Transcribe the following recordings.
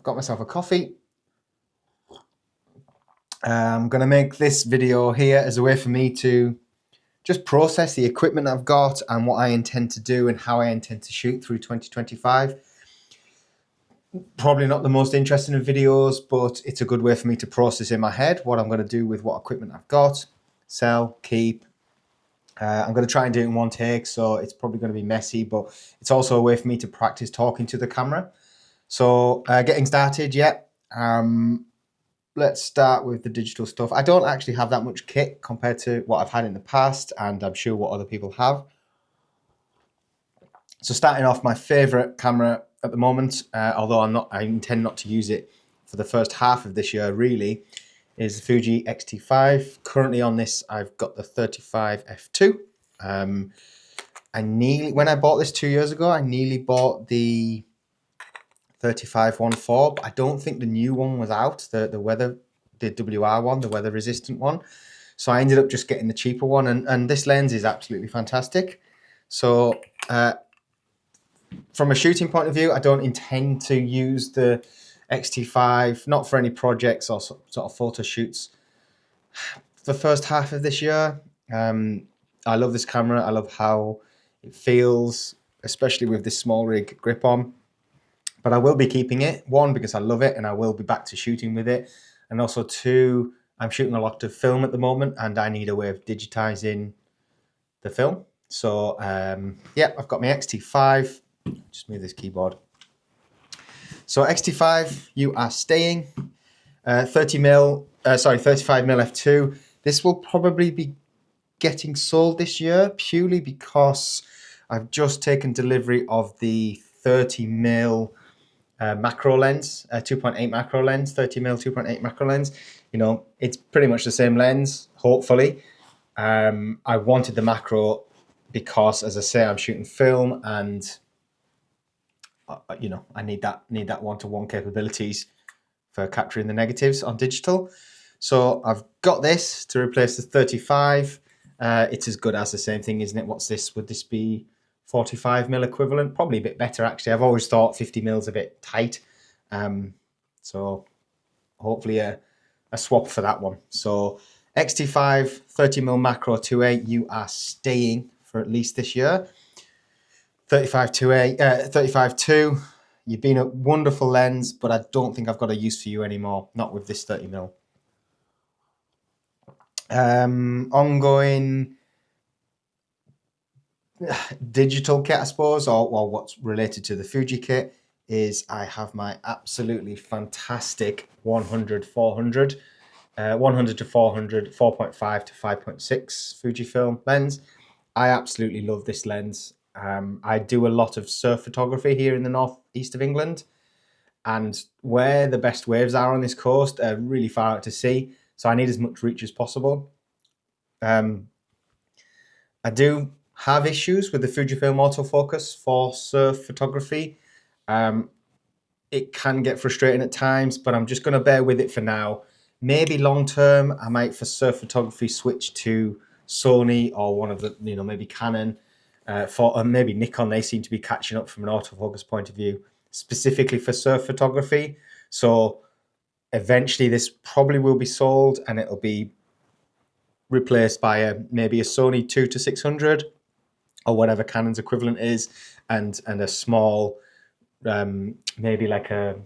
got myself a coffee. I'm going to make this video here as a way for me to just process the equipment I've got and what I intend to do and how I intend to shoot through 2025. Probably not the most interesting of videos, but it's a good way for me to process in my head what I'm going to do with what equipment I've got, sell, keep. I'm going to try and do it in one take, so it's probably going to be messy, but it's also a way for me to practice talking to the camera. So getting started, let's start with the digital stuff. I don't actually have that much kit compared to what I've had in the past, and I'm sure what other people have. So starting off, my favorite camera at the moment, although I intend not to use it for the first half of this year really, is the Fuji X-T5. Currently on this, I've got the 35 f2. When I bought this 2 years ago, I nearly bought the 35 1.4, but I don't think the new one was out, the WR one, the weather resistant one. So I ended up just getting the cheaper one, and this lens is absolutely fantastic. So from a shooting point of view, I don't intend to use the X-T5, not for any projects or sort of photo shoots the first half of this year. I love this camera. I love how it feels, especially with this small rig grip on. But I will be keeping it, one, because I love it and I will be back to shooting with it. And also two, I'm shooting a lot of film at the moment and I need a way of digitizing the film. So yeah, I've got my X-T5. Just move this keyboard. So X-T5, you are staying. 35mm f2. This will probably be getting sold this year purely because I've just taken delivery of the 30mm macro lens, 2.8 macro lens, 30mm 2.8 macro lens. You know, it's pretty much the same lens, hopefully. I wanted the macro because, as I say, I'm shooting film and you know, I need that one-to-one capabilities for capturing the negatives on digital. So I've got this to replace the 35. It's as good as the same thing, isn't it? What's this? Would this be 45mm equivalent? Probably a bit better, actually. I've always thought 50mm a bit tight. So hopefully a swap for that one. So X-T5, 30mm macro 2.8, you are staying for at least this year. 35-2, you've been a wonderful lens, but I don't think I've got a use for you anymore, not with this 30mm. Ongoing digital kit, I suppose, or what's related to the Fuji kit, is I have my absolutely fantastic 100-400, 100 to 400, 4.5 to 5.6 Fujifilm lens. I absolutely love this lens. I do a lot of surf photography here in the northeast of England, and where the best waves are on this coast are really far out to sea, so I need as much reach as possible. I do have issues with the Fujifilm autofocus for surf photography. It can get frustrating at times, but I'm just going to bear with it for now. Maybe long term, I might, for surf photography, switch to Sony or one of the, you know, maybe Canon, or maybe Nikon. They seem to be catching up from an autofocus point of view, specifically for surf photography. So eventually this probably will be sold and it'll be replaced by maybe a Sony 2-600 or whatever Canon's equivalent is, and a small, maybe like a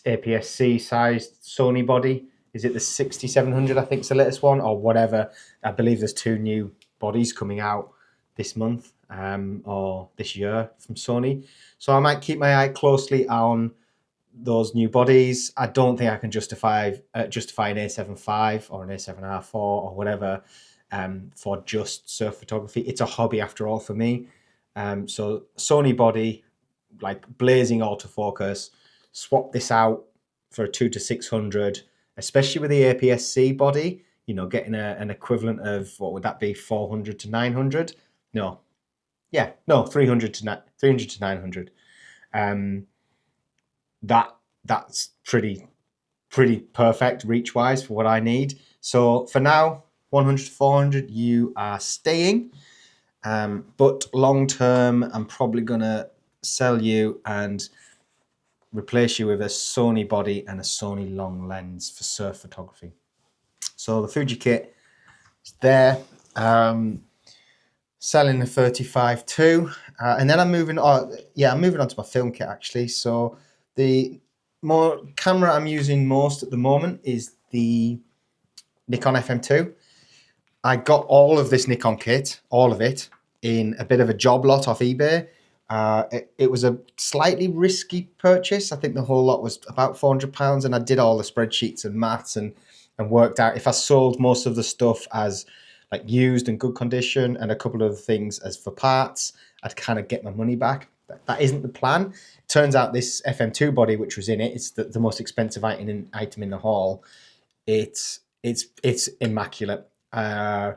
APS-C sized Sony body. Is it the 6700? I think is the latest one, or whatever. I believe there's 2 new bodies coming out this month or this year from Sony. So I might keep my eye closely on those new bodies. I don't think I can justify an A7V or an A7R4 or whatever for just surf photography. It's a hobby after all for me. So Sony body, like blazing autofocus, swap this out for a 2-600, especially with the APS-C body, you know, getting an equivalent of, what would that be, 400 to 900? No. Yeah, no, 300 to 900. That's pretty perfect reach-wise for what I need. So for now, 100 to 400, you are staying. But long-term, I'm probably going to sell you and replace you with a Sony body and a Sony long lens for surf photography. So the Fuji kit is there. Selling the 35-2, and then I'm moving on. Yeah, I'm moving on to my film kit actually. So the more camera I'm using most at the moment is the Nikon FM2. I got all of this Nikon kit, all of it, in a bit of a job lot off eBay. It was a slightly risky purchase. I think the whole lot was about £400, and I did all the spreadsheets and maths and worked out if I sold most of the stuff as like used and good condition and a couple of things as for parts, I'd kind of get my money back. That isn't the plan. Turns out this FM2 body, which was in it, it's the most expensive item in the haul. It's immaculate. I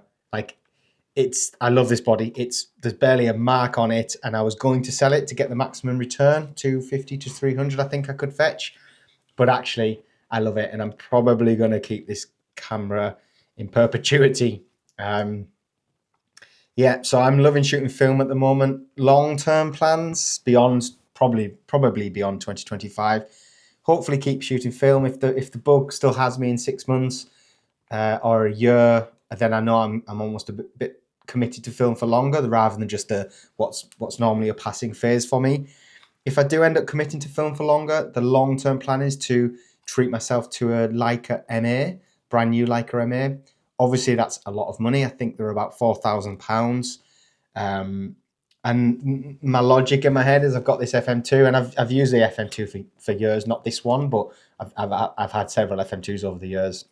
love this body. There's barely a mark on it, and I was going to sell it to get the maximum return, 250 to 300 I think I could fetch, but actually I love it, and I'm probably going to keep this camera in perpetuity. So I'm loving shooting film at the moment. Long-term plans beyond, probably beyond 2025. Hopefully keep shooting film. If the bug still has me in 6 months or a year, then I know I'm almost a bit committed to film for longer, rather than just what's normally a passing phase for me. If I do end up committing to film for longer, the long-term plan is to treat myself to a Leica MA, brand new Leica MA. Obviously, that's a lot of money. I think they're about £4,000. And my logic in my head is I've got this FM2, and I've used the FM2 for years, not this one, but I've had several FM2s over the years.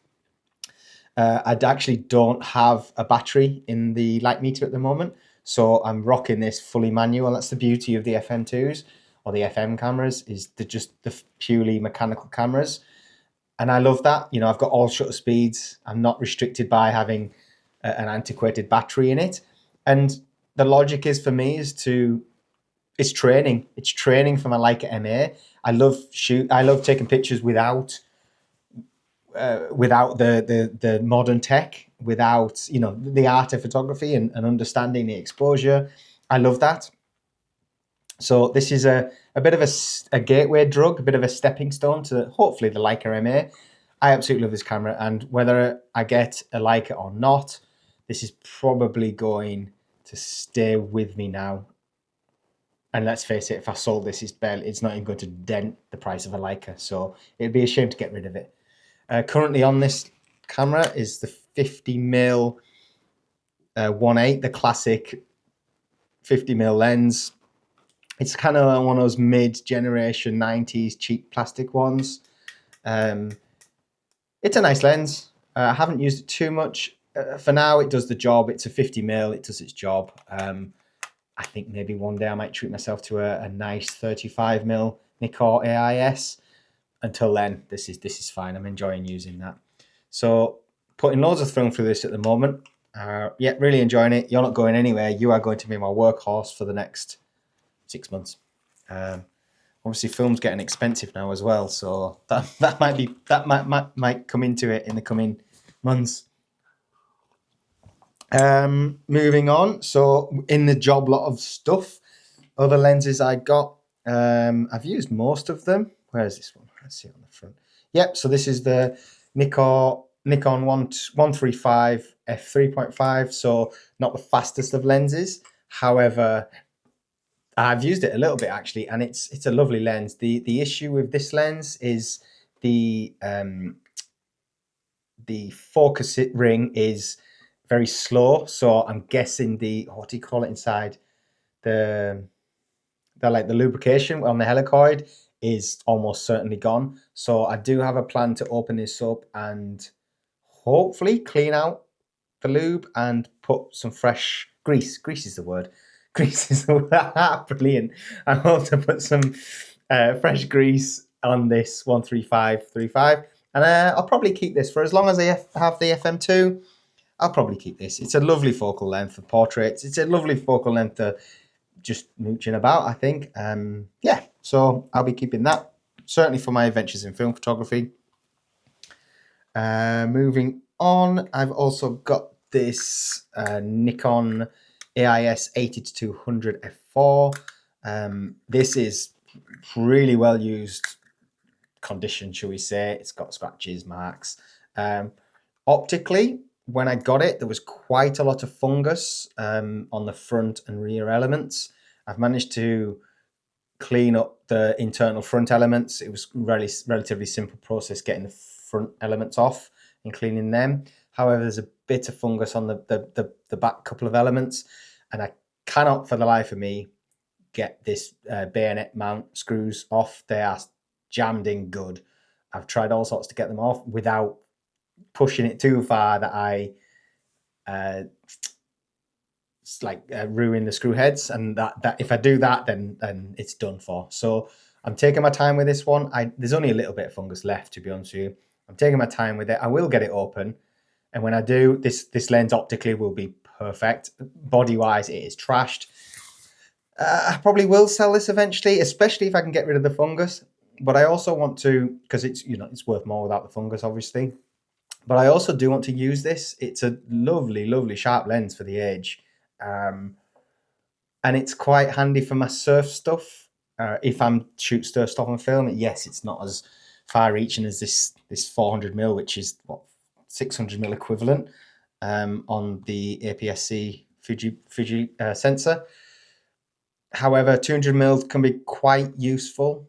I actually don't have a battery in the light meter at the moment, so I'm rocking this fully manual. That's the beauty of the FM2s or the FM cameras, is they're just the purely mechanical cameras. And I love that. You know, I've got all shutter speeds. I'm not restricted by having an antiquated battery in it. And the logic is for me it's training. It's training for my Leica MA. I love taking pictures without the modern tech, without, you know, the art of photography and understanding the exposure. I love that. So this is a bit of a gateway drug, a bit of a stepping stone to hopefully the Leica MA. I absolutely love this camera, and whether I get a Leica or not, this is probably going to stay with me now. And let's face it, if I sold this, it's not even going to dent the price of a Leica, so it'd be a shame to get rid of it. Currently on this camera is the 50mm 1.8, the classic 50mm lens. It's kind of one of those mid-generation 90s cheap plastic ones. It's a nice lens. I haven't used it too much. For now, it does the job. It's a 50mm. It does its job. I think maybe one day I might treat myself to a nice 35mm Nikon AIS. Until then, this is fine. I'm enjoying using that. So putting loads of film through this at the moment. Yeah, really enjoying it. You're not going anywhere. You are going to be my workhorse for the next 6 months. Obviously, film's getting expensive now as well, so that might come into it in the coming months. Moving on. So in the job lot of stuff, other lenses I got. I've used most of them. Where is this one? Let's see on the front. Yep. So this is the Nikon 135 f3.5. So not the fastest of lenses. However, I've used it a little bit actually, and it's a lovely lens. The issue with this lens is the focus ring is very slow. So I'm guessing what do you call it inside? The lubrication on the helicoid is almost certainly gone. So I do have a plan to open this up and hopefully clean out the lube and put some fresh grease. Grease is the word. Grease is the word. Brilliant. I hope to put some fresh grease on this 135/35, and I'll probably keep this for as long as I have the FM2. I'll probably keep this. It's a lovely focal length for portraits. It's a lovely focal length to just mooching about, I think. Yeah, so I'll be keeping that, certainly for my adventures in film photography. Moving on, I've also got this Nikon AIS 80-200 f4. This is really well used condition, shall we say. It's got scratches, marks. Optically, when I got it, there was quite a lot of fungus on the front and rear elements. I've managed to clean up the internal front elements. It was relatively simple process getting the front elements off and cleaning them. However, there's a bit of fungus on the back couple of elements, and I cannot for the life of me get this bayonet mount screws off. They are jammed in good. I've tried all sorts to get them off without pushing it too far that I ruin the screw heads, and that if I do that, then it's done for. So I'm taking my time with this one. There's only a little bit of fungus left, to be honest with you. I'm taking my time with it. I will get it open, and when I do, this lens optically will be perfect. Body wise, it is trashed. I probably will sell this eventually, especially if I can get rid of the fungus. But I also want to, because it's worth more without the fungus, obviously. But I also do want to use this. It's a lovely, lovely sharp lens for the age. And it's quite handy for my surf stuff. If I'm shoot surf stuff on film, yes, it's not as far-reaching as this 400mm, which is what 600mm equivalent on the APS-C Fuji sensor. However, 200mm can be quite useful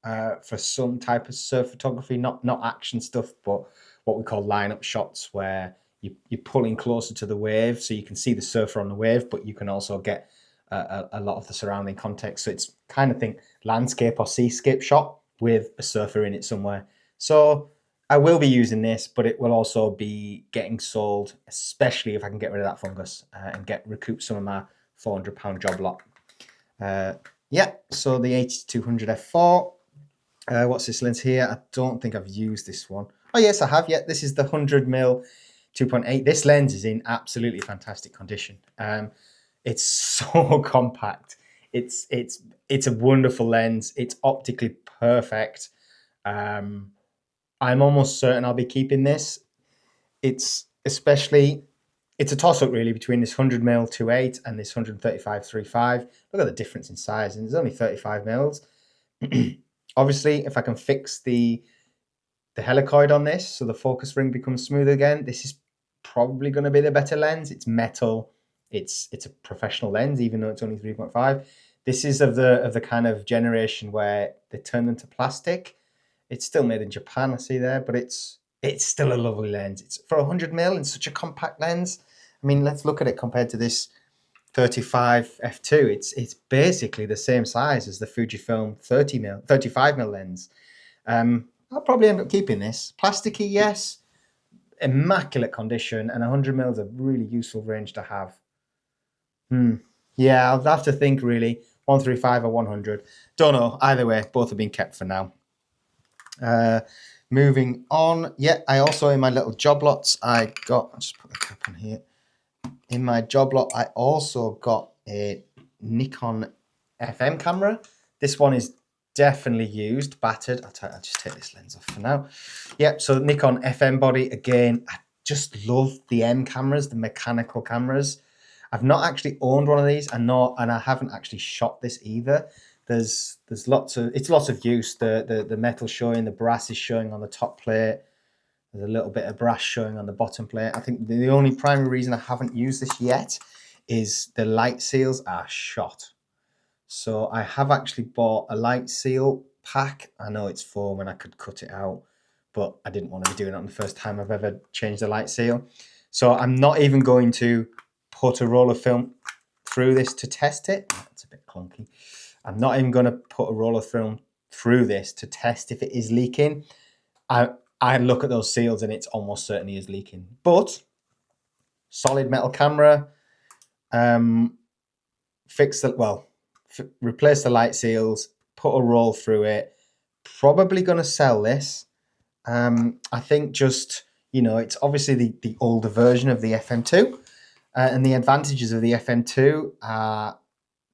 for some type of surf photography, not action stuff, but what we call line-up shots, where you're pulling closer to the wave, so you can see the surfer on the wave, but you can also get a lot of the surrounding context. So it's kind of think landscape or seascape shot with a surfer in it somewhere. So I will be using this, but it will also be getting sold, especially if I can get rid of that fungus and recoup some of my £400 job lot. Yeah, so the 8200 f4. What's this lens here? I don't think I've used this one. Oh yes, I have. Yeah, this is the 100mm 2.8. This lens is in absolutely fantastic condition. It's so compact. It's a wonderful lens. It's optically perfect. I'm almost certain I'll be keeping this. It's a toss-up really between this 100mm 2.8 and this 135 3.5. Look at the difference in size, and there's only 35mm. Obviously, if I can fix the helicoid on this so the focus ring becomes smooth again, this is probably going to be the better lens. It's metal. It's a professional lens, even though it's only 3.5. This is of the kind of generation where they turned into plastic. It's still made in Japan, I see there, but it's still a lovely lens. It's for 100mm and such a compact lens. I mean, let's look at it compared to this 35 f2. It's basically the same size as the Fujifilm 35mm lens. I'll probably end up keeping this. Plasticky, yes. Immaculate condition, and 100mm is a really useful range to have. Yeah, I'll have to think really. 135 or 100. Don't know. Either way, both have been kept for now. Moving on. Yeah, I also, in my little job lots, I'll just put the cap on here. In my job lot, I also got a Nikon FM camera. This one is definitely used, battered. I'll just take this lens off for now. Yep, so Nikon FM body. Again, I just love the M cameras, the mechanical cameras. I've not actually owned one of these, and I haven't actually shot this either. There's lots of use. The metal showing, the brass is showing on the top plate. There's a little bit of brass showing on the bottom plate. I think the only primary reason I haven't used this yet is the light seals are shot. So I have actually bought a light seal pack. I know it's foam and I could cut it out, but I didn't want to be doing it on the first time I've ever changed a light seal. So I'm not even going to put a roll of film through this to test it. That's a bit clunky. I'm not even going to put a roll of film through this to test if it is leaking. I look at those seals and it's almost certainly is leaking. But solid metal camera. Replace the light seals, put a roll through it. Probably going to sell this. I think just, it's obviously the older version of the FM2. And the advantages of the FM2 are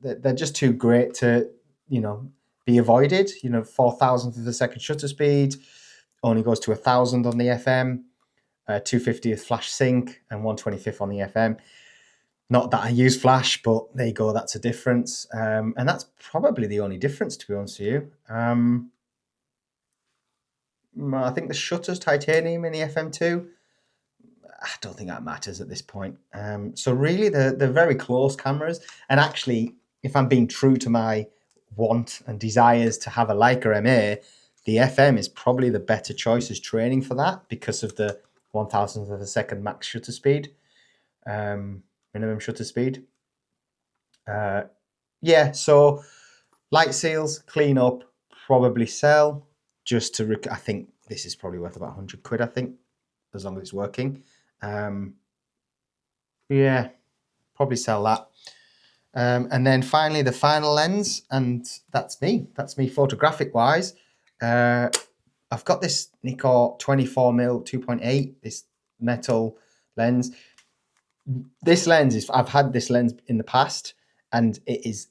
they're just too great to, be avoided. 4,000th of a second shutter speed, only goes to 1,000 on the FM, 250th flash sync, and 125th on the FM. Not that I use flash, but there you go, that's a difference. And that's probably the only difference, to be honest with you. I think the shutter's titanium in the FM2. I don't think that matters at this point. So really, they're very close cameras. And actually, if I'm being true to my want and desires to have a Leica MA, the FM is probably the better choice as training for that because of the 1,000th of a second max shutter speed, minimum shutter speed. Yeah, so light seals, clean up, probably sell. Just to, I think this is probably worth about 100 quid, I think, as long as it's working. Yeah, probably sell that. And then finally, the final lens, and that's me. That's me photographic wise. I've got this Nikon 24mm 2.8, this metal lens. This lens is, I've had this lens in the past, and it is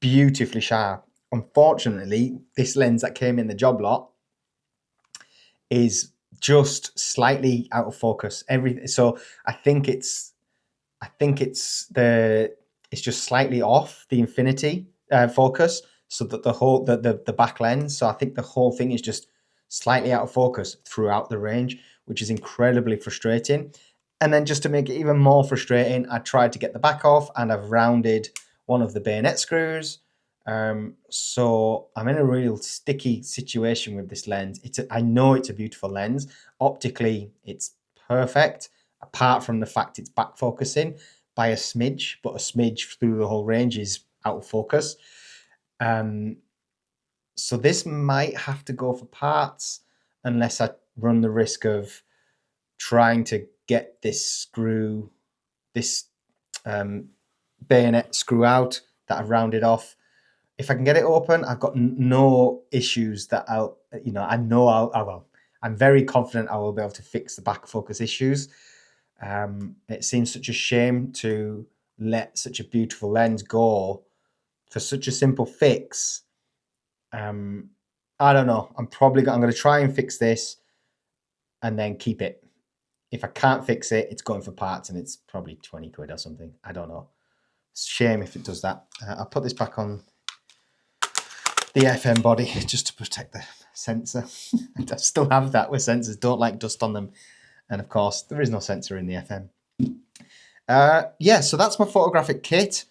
beautifully sharp. Unfortunately, this lens that came in the job lot is just slightly out of focus. So I think it's just slightly off the infinity focus, so that the back lens. So I think the whole thing is just slightly out of focus throughout the range, which is incredibly frustrating. And then just to make it even more frustrating, I tried to get the back off, and I've rounded one of the bayonet screws. So I'm in a real sticky situation with this lens. I know it's a beautiful lens. Optically, it's perfect, apart from the fact it's back focusing by a smidge, but a smidge through the whole range is out of focus. So this might have to go for parts unless I run the risk of trying to get this bayonet screw out that I've rounded off. If I can get it open, I've got no issues that I'm very confident I will be able to fix the back focus issues. It seems such a shame to let such a beautiful lens go for such a simple fix. I don't know. I'm going to try and fix this and then keep it. If I can't fix it, it's going for parts, and it's probably 20 quid or something. I don't know. It's a shame if it does that. I'll put this back on the FM body just to protect the sensor. I still have that with sensors. Don't like dust on them. And of course, there is no sensor in the FM. So that's my photographic kit.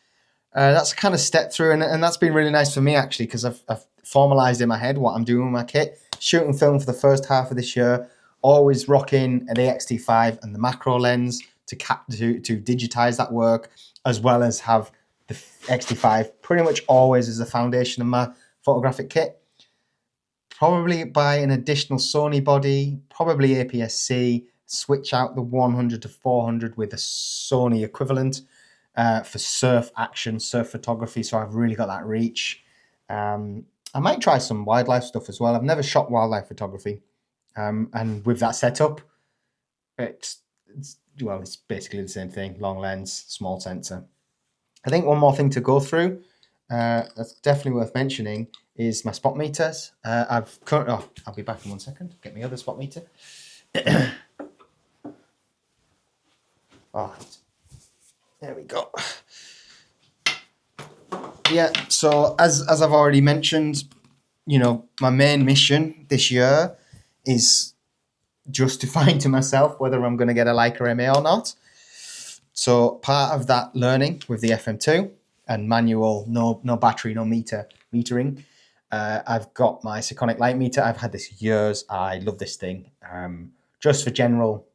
That's kind of step through, and that's been really nice for me, actually, because I've formalized in my head what I'm doing with my kit. Shooting film for the first half of this year, always rocking the X-T5 and the macro lens to digitize that work, as well as have the X-T5 pretty much always as the foundation of my photographic kit. Probably buy an additional Sony body, probably APS-C, switch out the 100 to 400 with a Sony equivalent for surf photography, so I've really got that reach. I might try some wildlife stuff as well. I've never shot wildlife photography, and with that setup, it's basically the same thing: long lens, small sensor. I think one more thing to go through that's definitely worth mentioning is my spot meters. I'll be back in 1 second. Get my other spot meter. Oh, there we go. Yeah, so as I've already mentioned, my main mission this year is justifying to myself whether I'm going to get a Leica MA or not. So part of that learning with the FM2 and manual, no battery, no metering, I've got my Sekonic light meter. I've had this years. I love this thing. Just for general,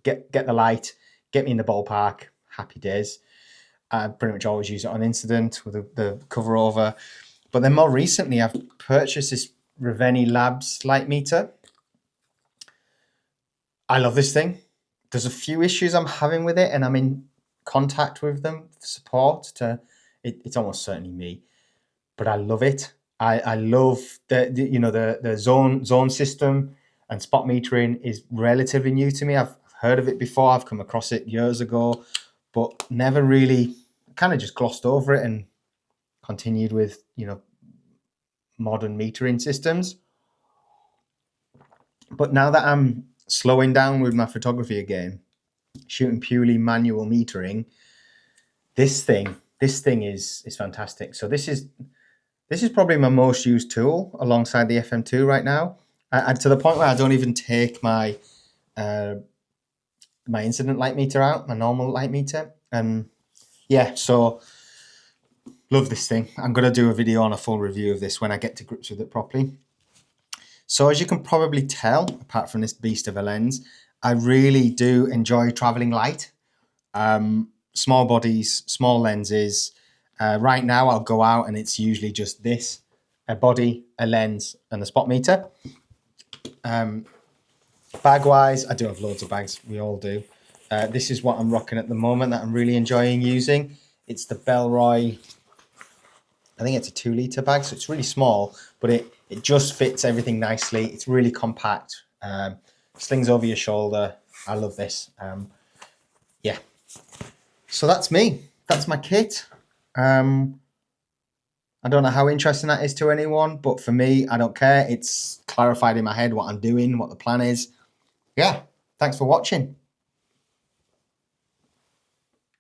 get the light, get me in the ballpark, happy days. I pretty much always use it on incident with the cover over. But then more recently, I've purchased this Reveni Labs light meter. I love this thing. There's a few issues I'm having with it, and I'm in contact with them for support. It's almost certainly me, but I love it. I love the zone system, and spot metering is relatively new to me. I've heard of it before. I've come across it years ago, but never really, kind of just glossed over it and continued with modern metering systems. But now that I'm slowing down with my photography again, shooting purely manual metering, this thing is fantastic. So this is probably my most used tool alongside the FM2 right now, and to the point where I don't even take my my incident light meter out, my normal light meter. And yeah, so love this thing. I'm going to do a video on a full review of this when I get to grips with it properly. So as you can probably tell, apart from this beast of a lens, I really do enjoy traveling light. Small bodies, small lenses. Right now I'll go out and it's usually just this, a body, a lens and a spot meter. Bag wise, I do have loads of bags, we all do. This is what I'm rocking at the moment that I'm really enjoying using. It's the Bellroy, I think it's a 2 litre bag, so it's really small, but it just fits everything nicely. It's really compact, slings over your shoulder. I love this. Yeah, so that's me, that's my kit. I don't know how interesting that is to anyone, but for me, I don't care. It's clarified in my head what I'm doing, what the plan is. Yeah, thanks for watching.